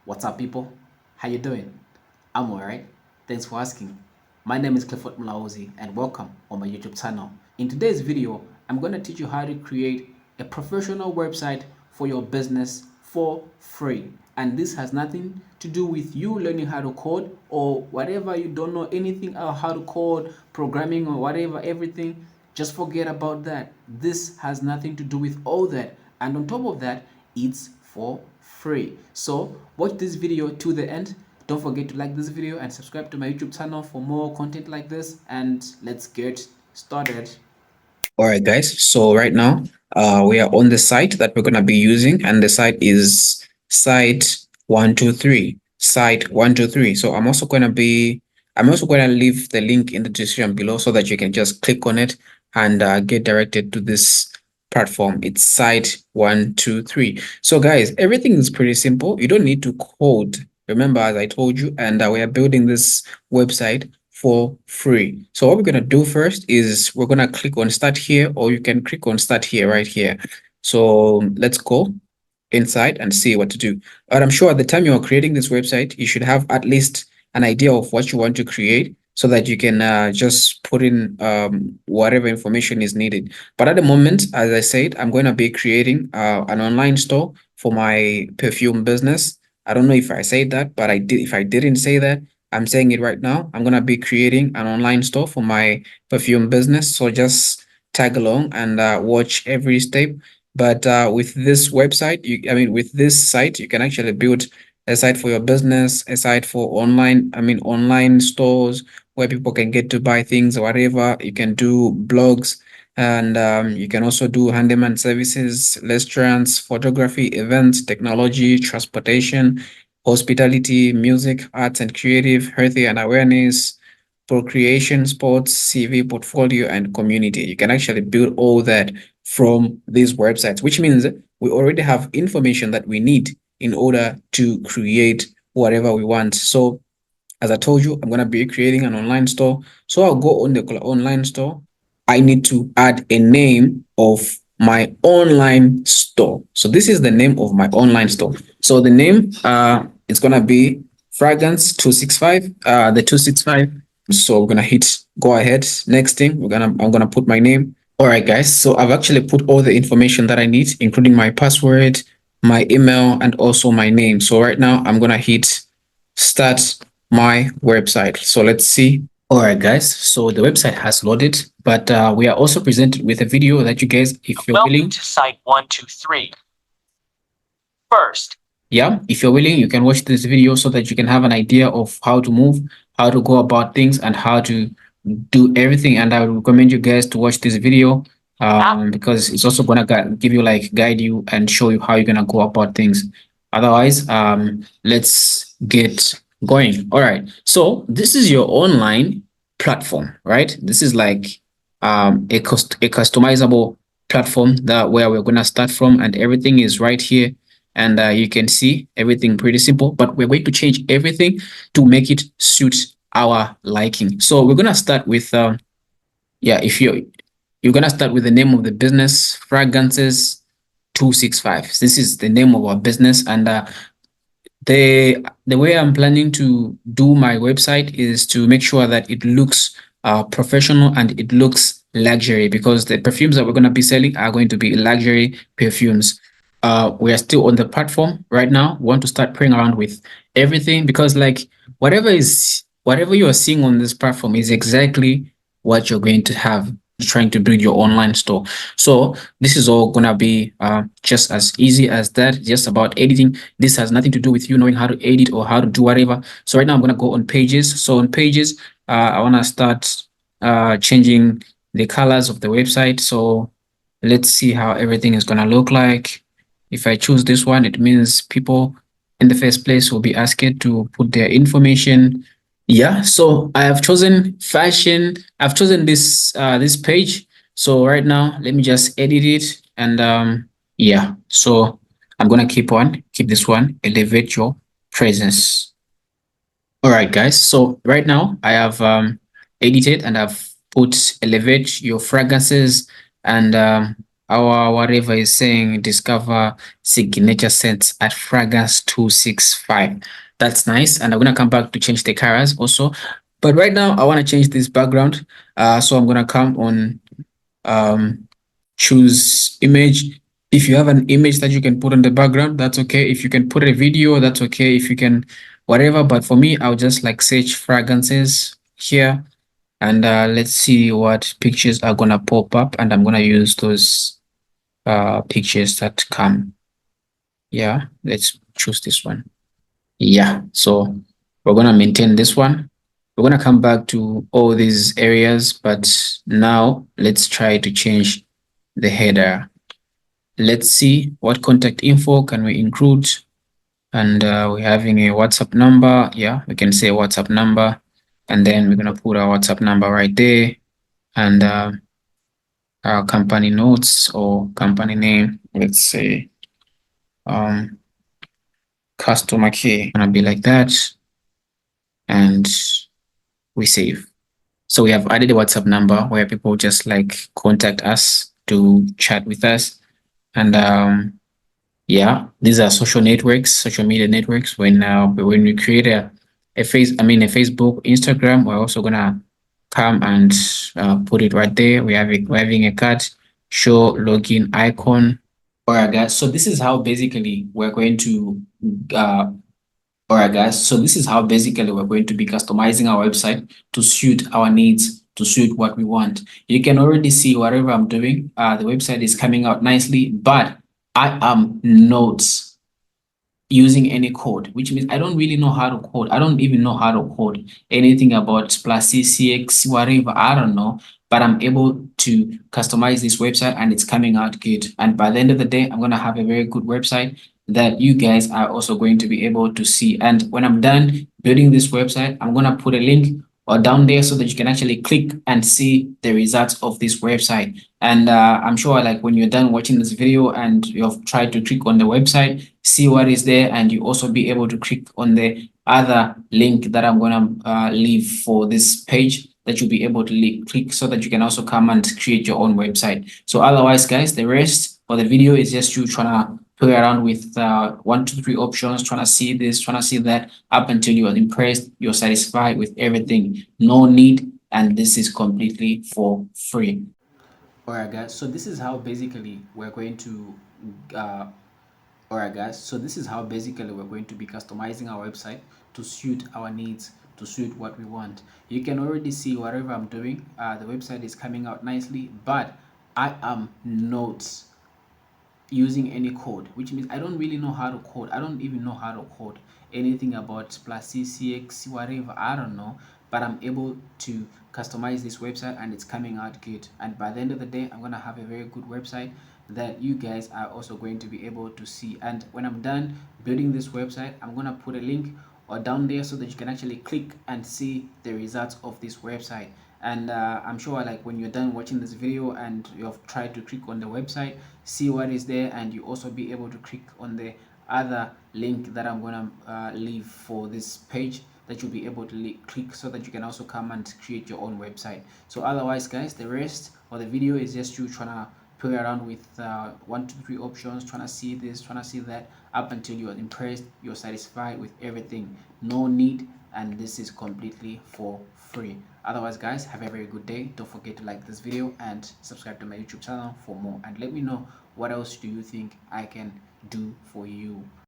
What's up, people? How you doing? I'm alright. Thanks for asking. My name is Clifford Mulauzi and welcome on my YouTube channel. In today's video, I'm going to teach you how to create a professional website for your business for free. And this has nothing to do with you learning how to code or whatever. You don't know anything about how to code, programming or whatever, everything. Just forget about that. This has nothing to do with all that. And on top of that, it's for free. So watch this video to the end. Don't forget to like this video and subscribe to my YouTube channel for more content like this. And let's get started. All right, guys. So right now, we are on the site that we're gonna be using, and the site is site 123. Site 123. So I'm also gonna leave the link in the description below so that you can just click on it and get directed to this platform. It's site 123. So guys, everything is pretty simple. You don't need to code. Remember, as I told you, and we are building this website for free. So what we're going to do first is we're going to click on start here, or you can click on start here right here. So let's go inside and see what to do. But I'm sure at the time you are creating this website, you should have at least an idea of what you want to create so that you can just put in whatever information is needed. But at the moment, as I said, I'm going to be creating an online store for my perfume business. I don't know if I said that, but I did. If I didn't say that, I'm saying it right now. I'm gonna be creating an online store for my perfume business. So just tag along and watch every step. But with this website, with this site, you can actually build a site for your business, a site for online stores where people can get to buy things or whatever. You can do blogs, and you can also do handyman services, restaurants, photography, events, technology, transportation, hospitality, music, arts and creative, healthy and awareness, procreation, sports, CV, portfolio, and community. You can actually build all that from these websites, which means we already have information that we need in order to create whatever we want. So as I told you, I'm going to be creating an online store. So I'll go on the online store. I need to add a name of my online store. So this is the name of my online store. So the name it's gonna be Fragrance 265. The 265. So we're gonna hit go ahead. Next thing, I'm gonna put my name. All right, guys. So I've actually put all the information that I need, including my password, my email, and also my name. So right now I'm gonna hit start my website. So let's see. All right, guys. So the website has loaded, but we are also presented with a video that you guys, if you're willing. Welcome to site 123. First, yeah, if you're willing, you can watch this video so that you can have an idea of how to move, how to go about things, and how to do everything. And I would recommend you guys to watch this video because it's also gonna give you like guide you and show you how you're gonna go about things. Otherwise, let's get going. All right. So this is your online platform, right? This is like a customizable platform that where we're gonna start from, and everything is right here. And you can see everything pretty simple, but we're going to change everything to make it suit our liking. So we're gonna start with yeah, if you're gonna start with the name of the business, Fragrances 265. This is the name of our business, and the way I'm planning to do my website is to make sure that it looks professional and it looks luxury, because the perfumes that we're going to be selling are going to be luxury perfumes. We are still on the platform right now. We want to start playing around with everything, because like whatever you are seeing on this platform is exactly what you're going to have trying to build your online store. So this is all gonna be just as easy as that, just about editing. This has nothing to do with you knowing how to edit or how to do whatever. So right now I'm gonna go on pages. So on pages, I wanna start changing the colors of the website. So let's see how everything is gonna look like. If I choose this one, it means people in the first place will be asked to put their information. Yeah, so I have chosen fashion. I've chosen this page. So right now, let me just edit it, and yeah. So I'm gonna keep this one, elevate your presence. All right, guys. So right now I have edited and I've put elevate your fragrances, and our whatever is saying discover signature scents at fragrance 265. That's nice. And I'm gonna come back to change the colors also. But right now I want to change this background. So I'm gonna come on um choose image. If you have an image that you can put on the background, that's okay. If you can put a video, that's okay. If you can whatever. But for me, I'll just like search fragrances here, and let's see what pictures are gonna pop up, and I'm gonna use those pictures that come. Yeah, let's choose this one. Yeah, so we're gonna maintain this one. We're gonna come back to all these areas, but now let's try to change the header. Let's see what contact info can we include. And we're having a WhatsApp number. Yeah, we can say WhatsApp number, and then we're gonna put our WhatsApp number right there, and our company notes or company name. Let's say um customer care. Gonna be like that, and we save. So we have added a WhatsApp number where people just like contact us to chat with us, and yeah, these are social networks, social media networks. When we create a Facebook, Instagram, we're also gonna come and put it right there. We're having a card show login icon. All right, guys. So this is how basically we're going to uh, all right, guys. So this is how basically we're going to be customizing our website to suit our needs, to suit what we want. You can already see whatever I'm doing. The website is coming out nicely, but I am not using any code, which means I don't really know how to code. I don't even know how to code anything about plus CCX, whatever. I don't know, but I'm able to customize this website and it's coming out good. And by the end of the day, I'm going to have a very good website that you guys are also going to be able to see. And when I'm done building this website, I'm going to put a link or down there so that you can actually click and see the results of this website. And I'm sure like when you're done watching this video and you've tried to click on the website, see what is there, and you also be able to click on the other link that I'm going to leave for this page that you'll be able to click so that you can also come and create your own website. So otherwise, guys, the rest of the video is just you trying to play around with 1, 2, 3 options, trying to see this, trying to see that, up until you are impressed, you're satisfied with everything. No need, and this is completely for free. All right, guys. So this is how basically we're going to uh, all right, guys. So this is how basically we're going to be customizing our website to suit our needs, to suit what we want. You can already see whatever I'm doing. The website is coming out nicely, but I am not using any code, which means I don't really know how to code. I don't even know how to code anything about plus CCX, whatever. I don't know, but I'm able to customize this website and it's coming out good. And by the end of the day, I'm gonna have a very good website that you guys are also going to be able to see. And when I'm done building this website, I'm gonna put a link or down there so that you can actually click and see the results of this website. And I'm sure like when you're done watching this video and you've tried to click on the website, see what is there, and you also be able to click on the other link that I'm gonna leave for this page that you'll be able to click so that you can also come and create your own website. So otherwise, guys, the rest of the video is just you trying to play around with 1, 2, 3 options, trying to see this, trying to see that, up until you're impressed, you're satisfied with everything. No need, and this is completely for free. Otherwise, guys, have a very good day. Don't forget to like this video and subscribe to my YouTube channel for more, and let me know what else do you think I can do for you.